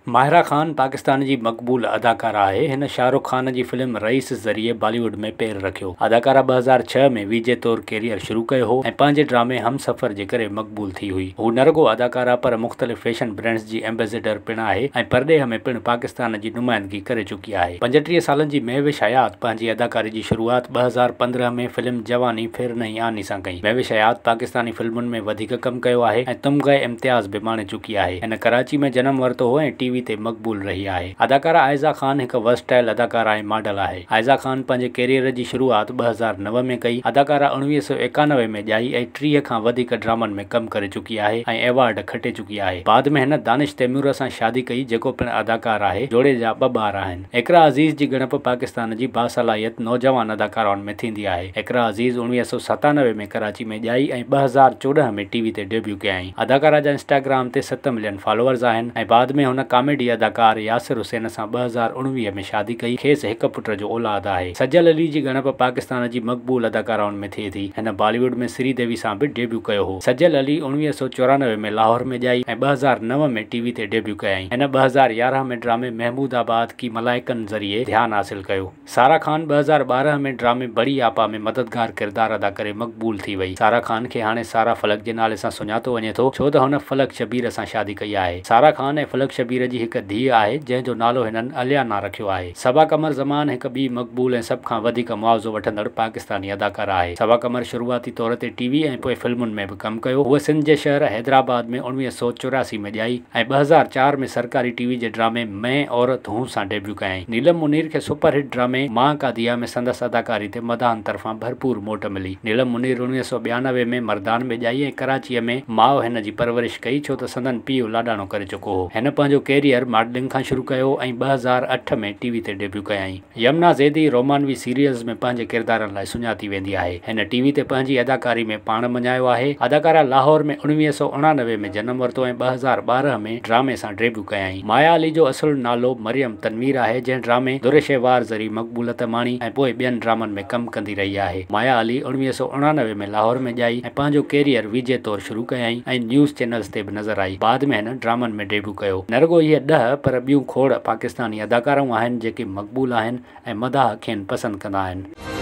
माहिरा ख़ान पाकिस्तान जी मक़बूल अदाकारा आहे। हिन शाहरुख ख़ान जी फिल्म रईस ज़रिए बॉलीवुड में पैर रखियो। अदाकारा 2006 में विजय तौर कैरियर शुरू कयो हो ऐं पंहिंजे ड्रामे हमसफ़र जे करे मक़बूल थी हुई। हू न रुगो अदाकारा पर मुख़्तलिफ़ फैशन ब्रांड्स जी एम्बेसडर पिणु आहे ऐं परॾेह में पिणु पाकिस्तान जी नुमाइंदगी करे चुकी आहे। 35 सालनि जी महविश हयात पंहिंजी अदाकारी जी शुरूआत 2015 में फिल्म जवानी फिर नहीं आनी सां कई। महविश हयात पाकिस्तानी फिल्मुनि में वधीक कमु कयो आहे ऐं तमग़े इम्तियाज़ बि माणे चुकी आहे। हिन कराची में जनम वरितो हो ऐं टीवी ते मक़बूल रही आहे। अदाकारा आयज़ा ख़ान हिकु वर्सटाइल अदाकारा ऐं मॉडल आहे। आयज़ा ख़ान पंहिंजे कैरियर जी शुरूआत 2009 में कई। अदाकारा 1991 में ॼाई ऐं 30 खां वधीक ड्रामनि में कमु करे चुकी आहे ऐं एवॉर्ड खटे चुकी आहे। बाद में हिन दानिश तैमूर सां शादी कई जेको पिणु अदाकार आहे। जोड़े जा 2 ॿार आहिनि। इकरा अज़ीज़ जी ॻणप पाकिस्तान जी बासलाहियत नौजवान अदाकाराउनि में थींदी आहे। इकरा अज़ीज़ 1997 में कराची में ॼाई ऐं 2014 में टीवी ते डेब्यू कयई। अदाकारा जा इंस्टाग्राम ते 7 मिलियन फॉलोअर्स आहिनि ऐं बाद में हुन कॉमेडी अदाकार यासिर हुसैन सां 2019 में शादी कई। खेसि हिकु पुट जो औलाद आहे। सजल अली जी ॻणप पाकिस्तान जी मक़बूल अदाकाराउनि में थिए थी। हिन बॉलीवुड में श्रीदेवी सां बि डेब्यू कयो हो। सजल अली 1994 में लाहौर में ॼाई ऐं 2009 में टीवी ते डेब्यू कयई। हिन 2011 में ड्रामे महमूदाबाद की मलाइकनि ज़रिए ध्यानु हासिल कयो। सारा ख़ान 2012 में ड्रामे बड़ी आपा में मददगार किरदार अदा करे मक़बूल थी वई। सारा ख़ान खे हाणे सारा फलक जे नाले सां सुञातो वञे थो छो त हुन फलक शबीर सां शादी कई आहे। सारा ख़ान ऐं फलक शबीर जी हिकु धीउ आहे जंहिंजो नालो हिननि अलियाना रखियो आहे। सबा कमर ज़मान हिकु ॿी मक़बूल ऐं सभ खां वधीक मुआवज़ो वठंदड़ पाकिस्तानी अदाकारा आहे। सबा कमर शुरूआती तौर ते टीवी ऐं पोइ फिल्मुनि में बि कमु कयो। हूअ सिंध जे शहर हैदराबाद में 1984 में ॼाई ऐं 2004 में सरकारी टीवी जे ड्रामे मैं औरत हूं सां डेब्यू कयई। नीलम मुनीर खे सुपरहिट ड्रामे मां का दिया में संदसि अदाकारी ते मदाहन तरफ़ां भरपूर मोट मिली। नीलम मुनीर 1992 में मर्दान में ॼाई ऐं कराचीअ में माउ हिन जी परवरिश कई छो त संदन पीउ लाॾाणो करे चुको हो। हिन पंहिंजो कैरियर मॉडलिंग खां शुरू कयो ऐं 2008 में टीवी ते डेब्यू कयई। यमुना ज़ैदी रोमानवी सीरियल्स में पंहिंजे किरदारनि लाइ सुञाती वेंदी आहे। हिन टीवी ते पंहिंजी अदाकारी में पाण मञायो आहे। अदाकारा लाहौर में 1989 में जनम वरितो ऐं 2012 में ड्रामे सां डेब्यू कयई। माया अली जो असुलु नालो मरियम तनवीर आहे जंहिं ड्रामे दुरेशेवार ज़रिए मक़बूलियत माणी ऐं पोइ ॿियनि ड्रामनि में कमु कंदी रही आहे। माया अली 1989 में लाहौर में ॼाई ऐं पंहिंजो कैरियर विजय तौर शुरू कयई ऐं न्यूज़ चैनल्स ते बि नज़र आई। बाद में हिन ड्रामनि में डेब्यू कयो। न रुगो इहे 10 पर ॿियूं खोड़ पाकिस्तानी अदाकाराऊं आहिनि जेके मक़बूल आहिनि ऐं मदाह खेनि पसंदि कंदा आहिनि।